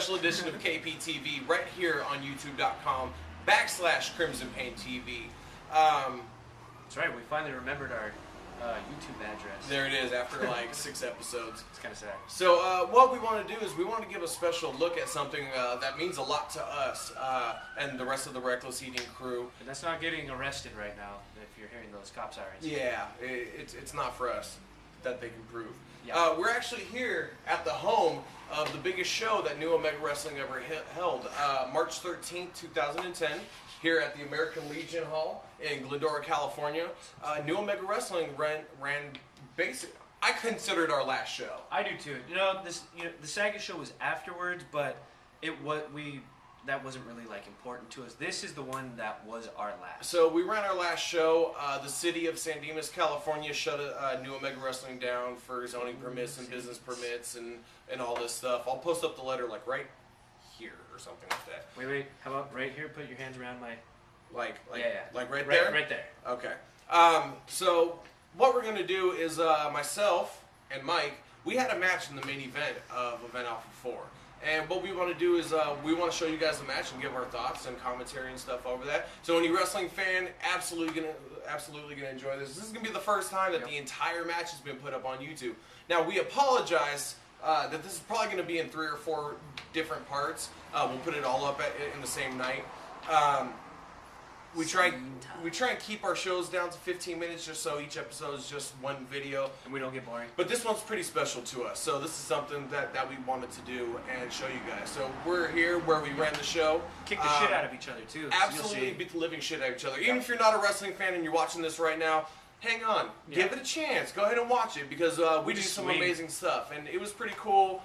special edition of KPTV right here on youtube.com/KrymzonPainTV. That's right, we finally remembered our YouTube address. There it is, after like 6 episodes. It's kind of sad. So what we want to do is we want to give a special look at something that means a lot to us and the rest of the Wreckless Eating crew. And that's not getting arrested right now, if you're hearing those cop sirens. Yeah, it's not for us that they can prove. Yeah. We're actually here at the home of the biggest show that New Omega Wrestling ever held, March 13th, 2010. Here at the American Legion Hall in Glendora, California. New Omega Wrestling ran basic. I consider it our last show. I do too. The Saga show was afterwards, but that wasn't really like important to us. This is the one that was our last. So we ran our last show. The city of San Dimas, California shut New Omega Wrestling down for zoning permits and business permits and all this stuff. I'll post up the letter like right here or something like that. Wait. How about right here? Put your hands around my... Like right right there? Right there. Okay. So what we're going to do is myself and Mike, we had a match in the main event of Event Alpha 4. And what we want to do is we want to show you guys the match and give our thoughts and commentary and stuff over that. So any wrestling fan absolutely gonna enjoy this. This is gonna be the first time that the entire match has been put up on YouTube. Now we apologize that this is probably going to be in 3 or 4 different parts. We'll put it all up in the same night. We try and keep our shows down to 15 minutes just so each episode is just one video. And we don't get boring. But this one's pretty special to us. So this is something that we wanted to do and show you guys. So we're here where we ran the show. Kick the shit out of each other too. Absolutely beat the living shit out of each other. Even if you're not a wrestling fan and you're watching this right now, hang on. Give it a chance. Go ahead and watch it because we do some amazing stuff. And it was pretty cool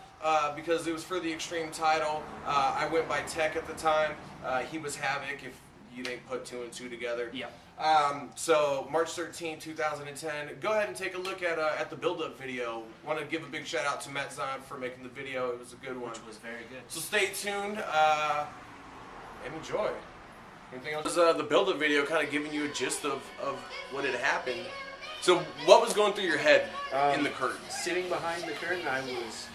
because it was for the Extreme title. I went by Tech at the time. He was Havik, if you didn't put 2 and 2 together. Yeah. So March 13, 2010. Go ahead and take a look at the build-up video. Want to give a big shout out to Matt Zion for making the video. It was a good one. Which was very good. So stay tuned and enjoy. Anything else? The build-up video kind of giving you a gist of what had happened. So what was going through your head in the curtain? Sitting behind the curtain, I was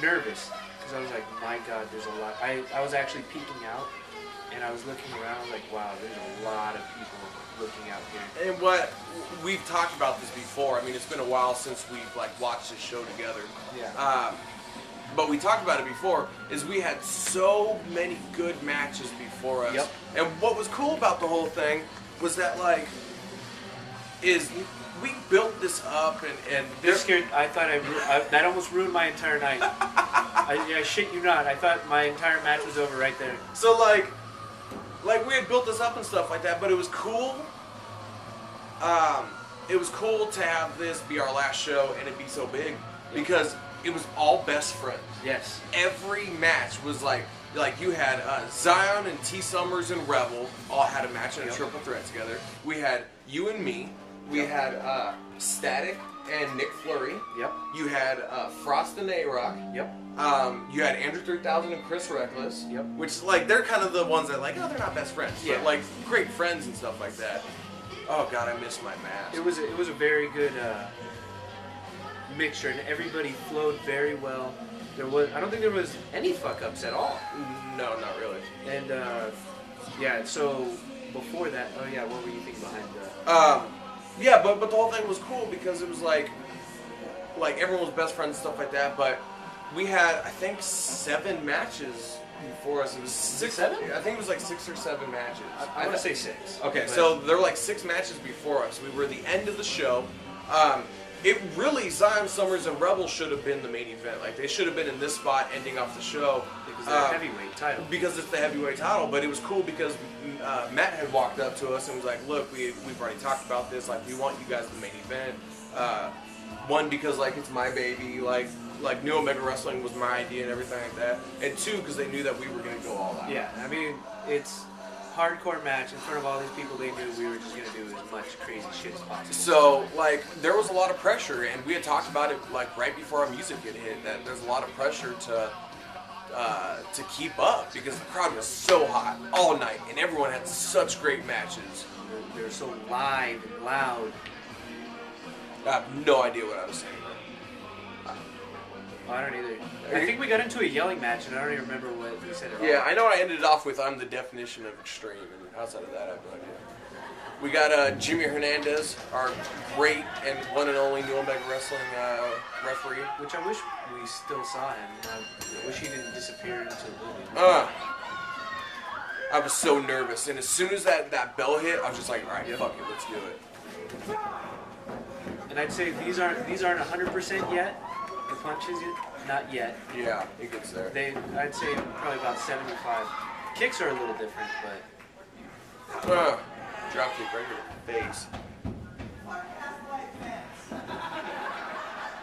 nervous because I was like, my God, there's a lot. I was actually peeking out. And I was looking around like, wow, there's a lot of people looking out here. And what we've talked about this before. I mean, it's been a while since we've watched this show together. Yeah. But we talked about it before. Is we had so many good matches before us. Yep. And what was cool about the whole thing was that we built this up and this scared. I thought that almost ruined my entire night. I shit you not. I thought my entire match was over right there. So we had built this up and stuff like that, but it was cool. It was cool to have this be our last show and it be so big because it was all best friends. Yes. Every match was like you had Zion and T. Summers and Rebel all had a match in a triple threat together. We had you and me. We had Static and Nick Fleury. Yep. You had Frost and A-Roc. Yep. You had Andrew 3000 and Chris Wreckless. Yep. Which they're kind of the ones that they're not best friends. Yeah. But great friends and stuff like that. Oh God, I miss my mask. It was a very good mixture, and everybody flowed very well. I don't think there was any fuck ups at all. No, not really. And yeah, so before that, what were you thinking behind that? Yeah, but the whole thing was cool because it was like everyone was best friends and stuff like that. But we had I think 7 matches before us. It was 6. 7? I think it was 6 or 7 matches. I want to say 6. Okay, so there were 6 matches before us. We were the end of the show. It really, Zion, Summers, and Rebel should have been the main event. They should have been in this spot ending off the show. Because they're heavyweight title. Because it's the heavyweight title, but it was cool because Matt had walked up to us and was like, look, we've already talked about this. We want you guys the main event. One, because it's my baby. New Omega Wrestling was my idea and everything like that. And 2, because they knew that we were going to go all out. Yeah, I mean, it's hardcore match in front of all these people. They knew we were just going to do as much crazy shit as possible. So, there was a lot of pressure, and we had talked about it, right before our music had hit, that there's a lot of pressure to keep up, because the crowd was so hot all night, and everyone had such great matches. They were so live and loud. I have no idea what I was saying. Oh, I don't either. I think we got into a yelling match, and I don't even remember what we said at all. Yeah, I know I ended off with I'm the definition of extreme, and outside of that, I have no idea. We got Jimmy Hernandez, our great and one and only New Omega Wrestling referee. Which I wish we still saw him. I wish he didn't disappear into oblivion. I was so nervous, and as soon as that bell hit, I was just like, all right, fuck it, let's do it. And I'd say these aren't 100% yet. The punches, not yet. Yeah, it gets there. I'd say probably about 75. Kicks are a little different, but drop kick right in the face.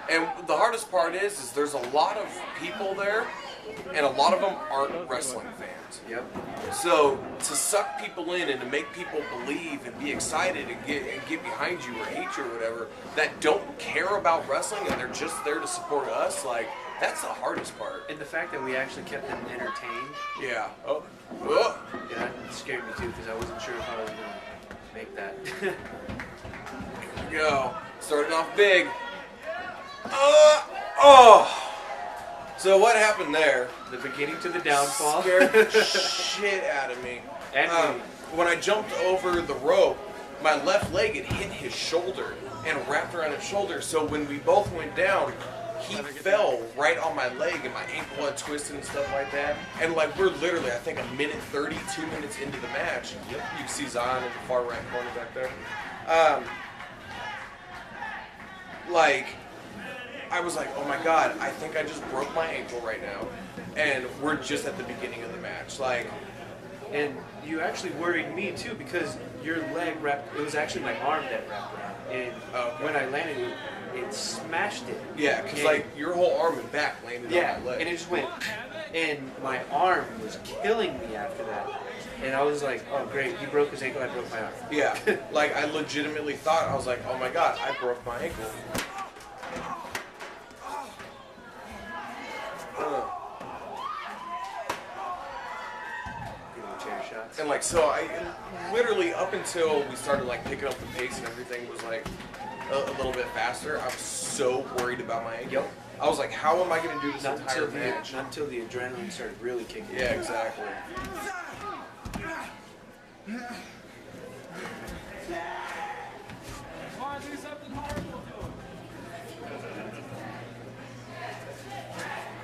And the hardest part is there's a lot of people there, and a lot of them aren't wrestling fans. Yep. So to suck people in and to make people believe and be excited and get behind you or hate you or whatever that don't care about wrestling and they're just there to support us, like that's the hardest part. And the fact that we actually kept them entertained. Yeah. Oh. Yeah, that scared me too because I wasn't sure if I was gonna make that. Here we go. Starting off big. So what happened there? The beginning to the downfall. Scared the shit out of me. And when I jumped over the rope, my left leg had hit his shoulder and wrapped around his shoulder. So when we both went down, he fell right on my leg and my ankle had twisted and stuff like that. And like we're literally, I think, a minute 30, 2 minutes into the match. You can see Zon in the far right corner back there. Like, I was like, oh my god, I think I just broke my ankle right now. And we're just at the beginning of the match. Like, and you actually worried me too because your leg wrapped, it was actually my arm that wrapped around. And when I landed, it smashed it. yeah, because like your whole arm and back landed on my leg. And it just went, and my arm was killing me after that. And I was like, oh great, he broke his ankle, I broke my arm. Yeah, like I legitimately thought, I was like, oh my god, I broke my ankle. And like, so I literally up until we started like picking up the pace and everything was like a little bit faster, I was so worried about my ankle. I was like, how am I going to do this entire match? Not until the adrenaline started really kicking in. Yeah, exactly.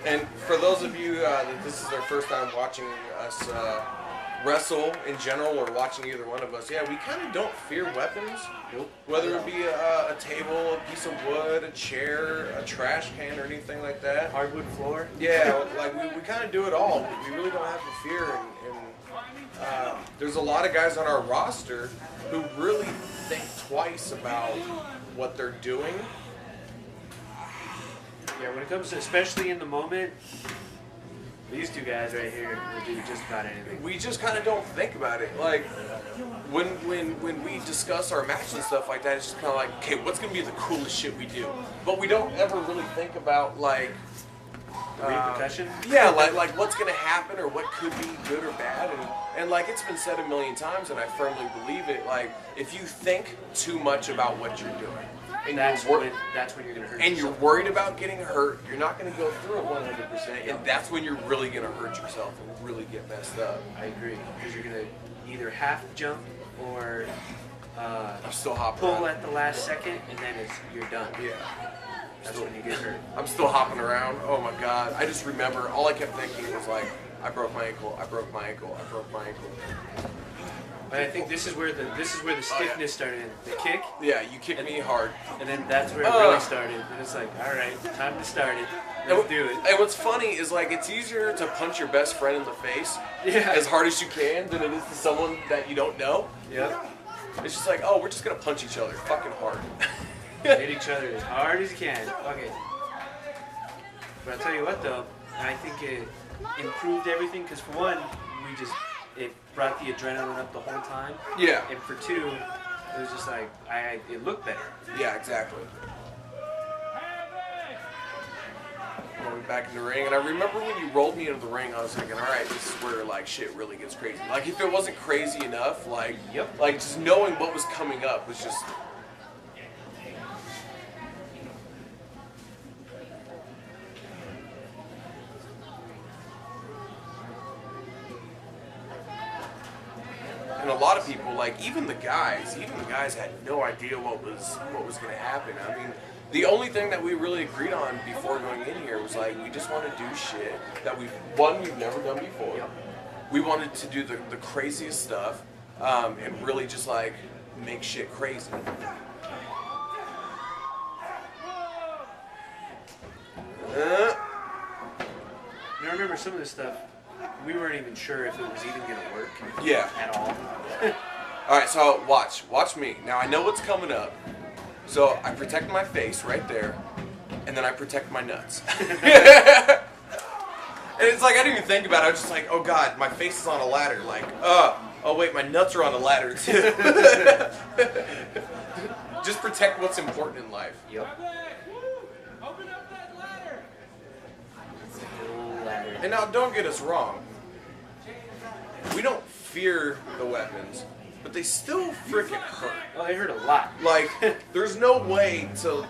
And for those of you that this is their first time watching us wrestle in general or watching either one of us, yeah, we kind of don't fear weapons. Nope. Whether it be a table, a piece of wood, a chair, a trash can, or anything like that. Hardwood floor. Yeah, like we kind of do it all. We really don't have to fear. And there's a lot of guys on our roster who really think twice about what they're doing. Yeah, when it comes to, especially in the moment, these two guys right here will do just about anything. We just kind of don't think about it. Like, when we discuss our match and stuff like that, it's just kind of like, okay, what's going to be the coolest shit we do? But we don't ever really think about, like... repercussion? Yeah, like what's going to happen or what could be good or bad. And like, it's been said a million times, and I firmly believe it, like, if you think too much about what you're doing, and that's when you're going to hurt yourself. And you're worried about getting hurt, you're not going to go through it 100%, and that's when you're really going to hurt yourself and really get messed up. I agree, because you're going to either half jump or I'm still hopping pull around. at the last second, and then you're done. Yeah. That's when you get hurt. I'm still hopping around. Oh my god. I just remember, all I kept thinking was like, I broke my ankle, I broke my ankle, I broke my ankle. But I think this is where the stiffness started. The kick. Yeah, you kicked me hard. And then that's where it really started. And it's like, all right, time to start it. Let's do it. And what's funny is like it's easier to punch your best friend in the face as hard as you can than it is to someone that you don't know. Yep. It's just like, oh, we're just gonna punch each other fucking hard. Hit each other as hard as you can. Okay. But I'll tell you what though, I think it improved everything because for one, it brought the adrenaline up the whole time. Yeah. And for two, it was just like, it looked better. Yeah, exactly. Going back in the ring, and I remember when you rolled me into the ring, I was thinking, all right, this is where like shit really gets crazy. Like if it wasn't crazy enough, like like just knowing what was coming up was just. lot of people, like even the guys had no idea what was going to happen. I mean, the only thing that we really agreed on before going in here was like we just want to do shit that we've never done before. Yep. We wanted to do the craziest stuff and really just like make shit crazy. I remember some of this stuff, we weren't even sure if it was even going to work. Yeah. At all. Alright, so watch me. Now I know what's coming up. So I protect my face right there, and then I protect my nuts. And it's like I didn't even think about it. I was just like, oh god, my face is on a ladder. Like, oh wait, my nuts are on a ladder too. Just protect what's important in life. Yep. And now, don't get us wrong. We don't fear the weapons, but they still freaking hurt. Oh, they hurt a lot. Like, there's no way to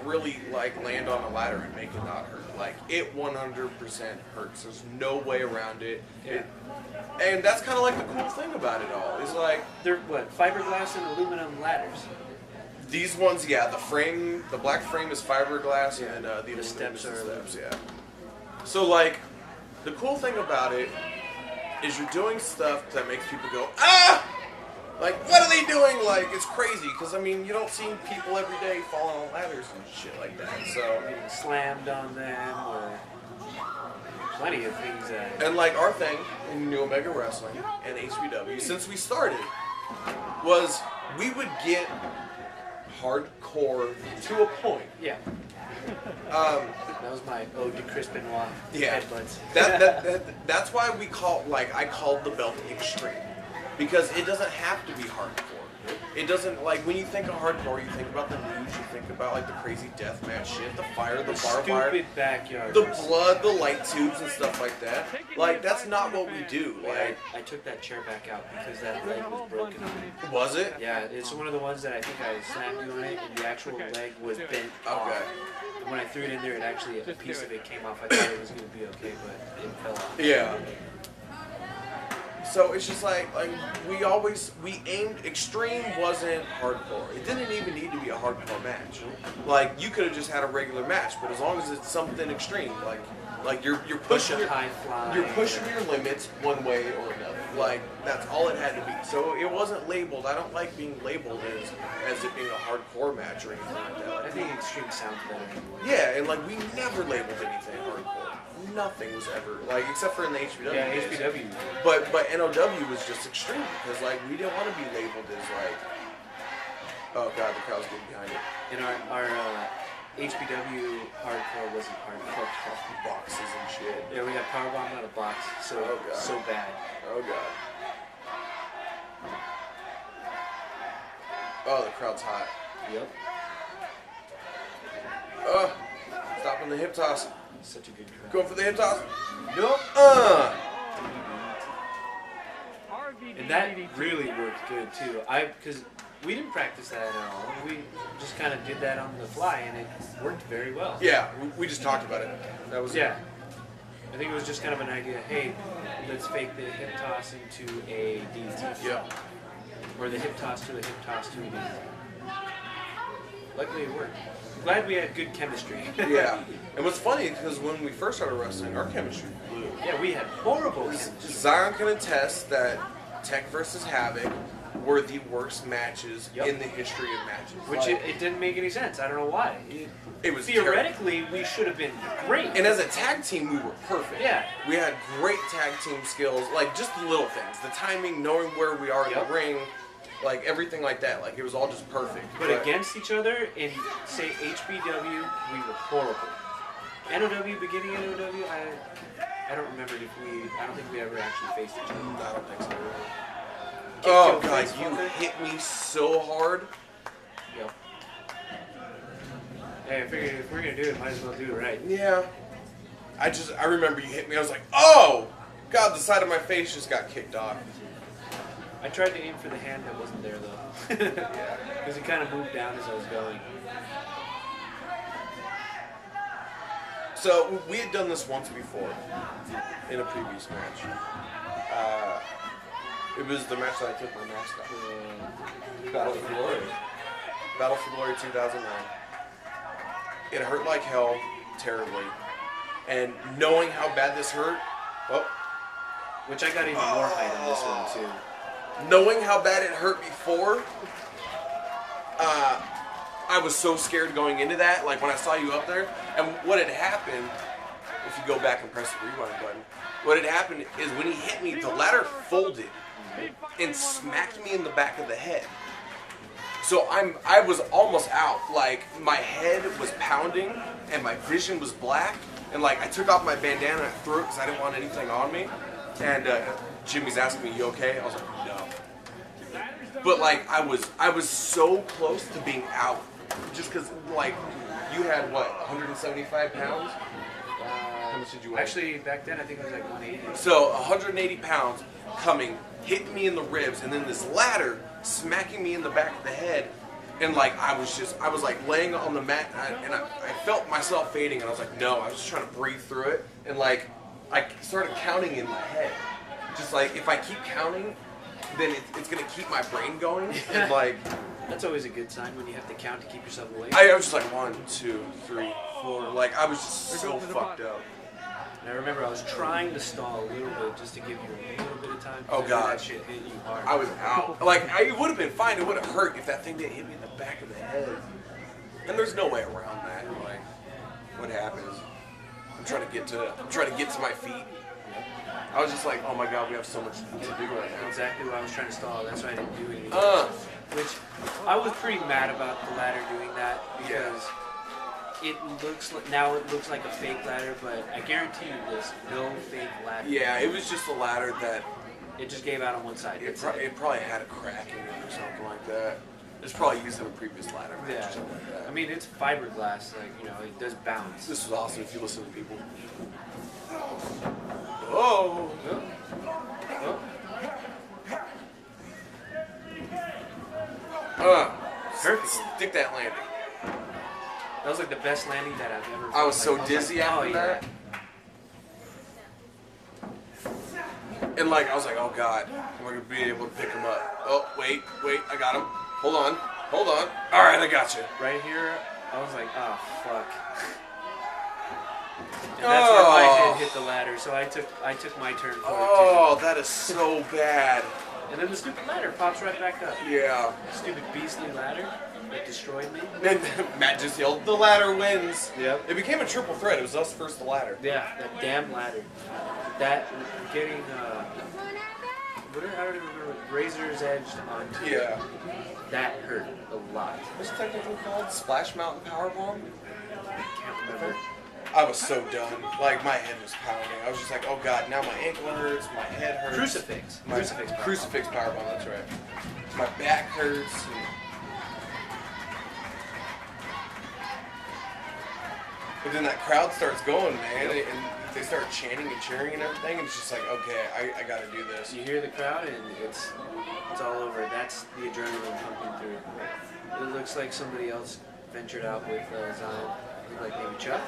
really like land on a ladder and make it not hurt. Like, it 100% hurts. There's no way around it. And that's kind of like the cool thing about it all. Is like they're what, fiberglass and aluminum ladders. These ones, yeah. The black frame is fiberglass, Yeah. and the steps are steps, yeah. So like, the cool thing about it is you're doing stuff that makes people go, ah! Like, what are they doing? Like, it's crazy, because, I mean, you don't see people every day falling on ladders and shit like that, so. Getting slammed on them, or plenty of things that... And, like, our thing in New Omega Wrestling and HPW, since we started, was we would get hardcore to a point. Yeah. That was my ode to Chris Benoit. Yeah. Headbutts. That's why I called the belt extreme. Because it doesn't have to be hardcore. It doesn't, like, when you think of hardcore, you think about the news, you think about, like, the crazy deathmatch shit, the fire, the barbed wire. Stupid backyard. The blood, the light tubes and stuff like that. Like, that's not what we do. Like, I took that chair back out because that leg was broken on it. Was it? Yeah, it's one of the ones that I think I slammed you on it, and the actual leg was bent off. Okay. And when I threw it in there, it actually, a piece of it came off. I thought it was going to be okay, but it fell off. Yeah. So it's just like we aimed, extreme wasn't hardcore. It didn't even need to be a hardcore match. Like, you could have just had a regular match, but as long as it's something extreme, like you're pushing your, you're pushing your limits one way or another. Like, that's all it had to be. So it wasn't labeled. I don't like being labeled as it being a hardcore match or anything like that. Like, I think extreme sounds better. yeah, and like we never labeled anything hardcore. Nothing was ever, like, except for in the HPW. Yeah, days. HPW. But NOW was just extreme because, like, we didn't want to be labeled as, like, oh god, the crowd's getting behind it. And our HPW hardcore wasn't hardcore. Boxes and shit. Yeah, we got powerbomb out of box, so so bad. Oh god. Oh, the crowd's hot. Yep. Stopping the hip toss. Such a good crowd. Going for the hip toss. Nope. And that really worked good too. Because we didn't practice that at all. We just kind of did that on the fly, and it worked very well. Yeah, we just talked about it. That was yeah. I think it was just kind of an idea. Hey, let's fake the hip toss into a DDT. Yeah. Or the hip toss to a hip toss to a DDT. Luckily, it worked. Glad we had good chemistry. Yeah. And what's funny, because when we first started wrestling, our chemistry blew. Yeah, we had horrible chemistry. Zion can attest that Tech versus Havik were the worst matches in the history of matches. Which like, it didn't make any sense. I don't know why. It was theoretically, we should have been great. And as a tag team, we were perfect. Yeah. We had great tag team skills, like just the little things. The timing, knowing where we are in the ring, like everything like that. Like, it was all just perfect. But against each other, in, say, HBW, we were horrible. NOW, beginning NOW, I don't remember if I don't think we ever actually faced each other. I don't think so. Oh, God, you hit me so hard. Yep. Hey, I figured if we're going to do it, might as well do it right. Yeah. I remember you hit me. I was like, oh! God, the side of my face just got kicked off. I tried to aim for the hand that wasn't there, though. Yeah. Because it kind of moved down as I was going. So, we had done this once before in a previous match. It was the match that I took my mask off. Battle for Glory. Battle for Glory 2009. It hurt like hell, terribly. And knowing how bad this hurt, which I got even more height on this one too. Knowing how bad it hurt before, I was so scared going into that. Like when I saw you up there, and what had happened, if you go back and press the rewind button, what had happened is when he hit me, the ladder folded and smacked me in the back of the head. So I was almost out. Like my head was pounding and my vision was black. And like I took off my bandana and I threw it because I didn't want anything on me. And Jimmy's asking me, "You okay?" I was like, "No." But like I was so close to being out, just because like you had what 175 pounds. How much did you weigh? Actually, back then I think it was like 180. So 180 pounds coming, hitting me in the ribs, and then this ladder smacking me in the back of the head. And like I was like laying on the mat, and I felt myself fading, and I was like, no, I was just trying to breathe through it, and like I started counting in my head, just like if I keep counting, then it's gonna keep my brain going, and like that's always a good sign when you have to count to keep yourself awake. I was just like 1, 2, 3, 4, like I was just so fucked up. And I remember I was trying to stall a little bit just to give you a little bit of time. Oh god, that shit hit you hard. I was out. Like it would have been fine. It would have hurt if that thing didn't hit me in the back of the head. And there's no way around that. Like, what happens? I'm trying to get to my feet. I was just like, oh my god, we have so much to do right now. Exactly what I was trying to stall. That's why I didn't do anything. Which I was pretty mad about the ladder doing that because. It looks like a fake ladder, but I guarantee you there's no fake ladder. Yeah, it was just a ladder that it just gave out on one side. It probably had a crack in it or something like that. It's probably used in a previous ladder match or something like that. I mean, it's fiberglass, like it does bounce. This was awesome if you listen to people. Oh. Stick that landing. That was like the best landing that I've ever I was so dizzy after that. And like, I was like, oh god, we're going to be able to pick him up. Oh, wait, I got him. Hold on. Alright, I got you. Right here, I was like, oh, fuck. And that's where my head hit the ladder, so I took my turn for it too. Oh, that is so bad. And then the stupid ladder pops right back up. Yeah. Stupid beastly ladder. It destroyed me. And Matt just yelled, "The ladder wins." Yep. It became a triple threat. It was us versus the ladder. Yeah, that damn ladder. That getting I don't even remember, razor's edged onto. Yeah. That hurt a lot. What's it technically called? Splash Mountain Powerbomb? I can't remember. I was so done. Like my head was pounding. I was just like, oh god, now my ankle hurts, my head hurts. Crucifix. Crucifix Powerbomb. That's right. My back hurts. But then that crowd starts going, man, and they start chanting and cheering and everything, and it's just like, okay, I gotta do this. You hear the crowd, and it's all over. That's the adrenaline pumping through. It looks like somebody else ventured out with Zion. Like maybe Chuck?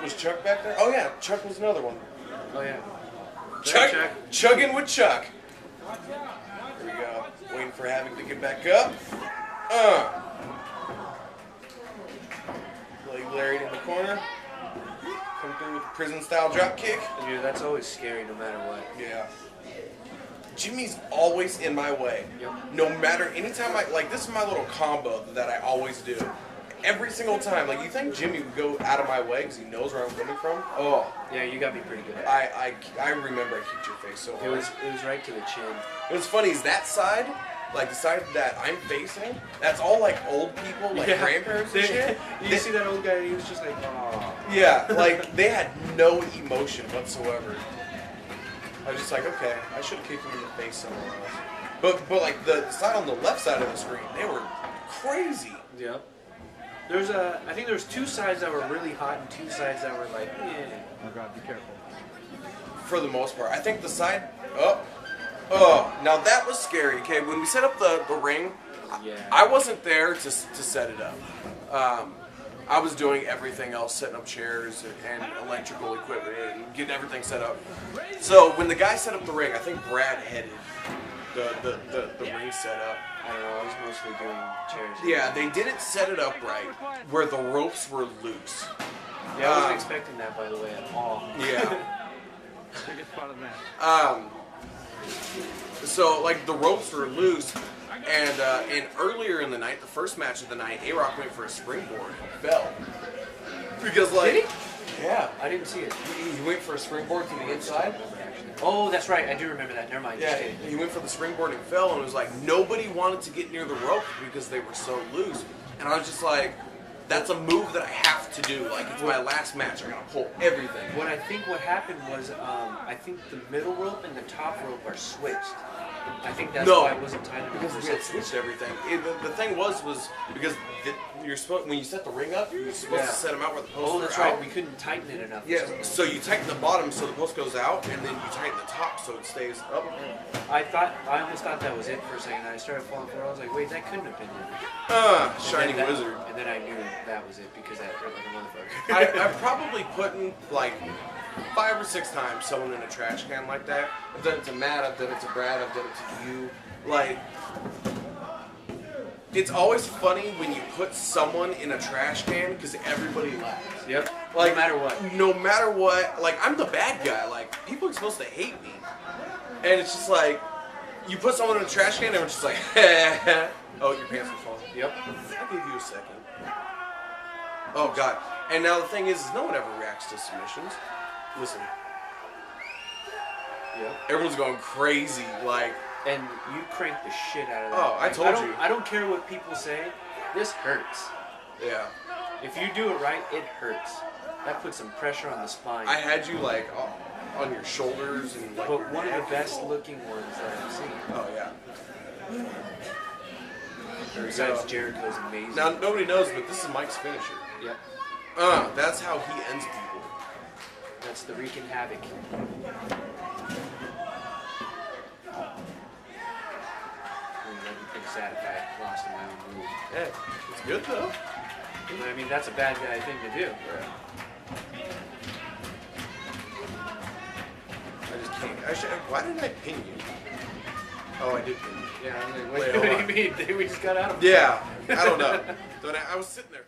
Was Chuck back there? Oh yeah, Chuck was another one. Oh yeah. Chuck. Chugging with Chuck. Here we go. Waiting for Havik to get back up. Leg Larry in the corner. Come through with the prison style drop kick. Yeah, that's always scary no matter what. Yeah. Jimmy's always in my way. Yep. No matter, anytime this is my little combo that I always do. Every single time. Like, you think Jimmy would go out of my way because he knows where I'm coming from? Oh. Yeah, you got me pretty good. I remember I kicked your face so hard. It was right to the chin. What's funny is that side, like the side that I'm facing, that's all like old people, like grandparents and shit. You see that old guy, he was just like, oh. Yeah, like they had no emotion whatsoever. I was just like, okay, I should have kicked him in the face somewhere else. But like the side on the left side of the screen, they were crazy. Yep. I think there was 2 sides that were really hot and 2 sides that were like, yeah. Oh god, be careful. For the most part, I think the side. Oh, now that was scary. Okay, when we set up the ring, yeah. I wasn't there to set it up. I was doing everything else, setting up chairs and electrical equipment and getting everything set up. So when the guy set up the ring, I think Brad headed. the ring setup. I don't know. I was mostly doing chairs. Yeah, they didn't set it up right, where the ropes were loose. Yeah, I wasn't expecting that, by the way, at all. Yeah. So like the ropes were loose, and earlier in the night, the first match of the night, A-Roc went for a springboard and fell. Because like, did he? Yeah, I didn't see it. he went for a springboard to the inside. Oh, that's right. I do remember that. Never mind. Yeah, he went for the springboard and fell, and it was like nobody wanted to get near the rope because they were so loose. And I was just like, that's a move that I have to do. Like, it's my last match. I'm gonna pull everything. What happened was, I think the middle rope and the top rope are switched. I think that's why it wasn't timed because we had switched everything. The thing was because you're supposed, when you set the ring up, you're supposed to set them out where the posts Oh, that's are right. out. We couldn't tighten it enough. Yeah, so you tighten the bottom so the post goes out, and then you tighten the top so it stays up. I almost thought that was it for a second. I started falling for it. I was like, wait, that couldn't have been it. Shining Wizard. And then I knew that was it because that hurt like a motherfucker. I've probably put in like 5 or 6 times someone in a trash can like that. I've done it to Matt, I've done it to Brad, I've done it to you. Like, it's always funny when you put someone in a trash can because everybody laughs. Yep. Like, no matter what. No matter what. Like, I'm the bad guy. Like, people are supposed to hate me. And it's just like, you put someone in a trash can and we're just like, oh, your pants are falling. Yep. I'll give you a second. Oh, God. And now the thing is no one ever reacts to submissions. Listen. Yep. Everyone's going crazy. Like, and you crank the shit out of that. Oh, I told you. I don't care what people say. This hurts. Yeah. If you do it right, it hurts. That puts some pressure on the spine. I had you like on your shoulders and like. But one of the best looking ones that I've seen. Oh yeah. Besides Jericho's amazing. Now nobody knows, but this is Mike's finisher. Yep. That's how he ends people. That's the wreaking Havik. Pretty sad if I lost in my own move. Yeah, it's good though. I mean, that's a bad guy thing to do. Yeah. I just can't. Why didn't I pin you? Oh, I did pin you. Yeah, I was like, what do you mean? We just got out of it. Yeah, I don't know. So I was sitting there.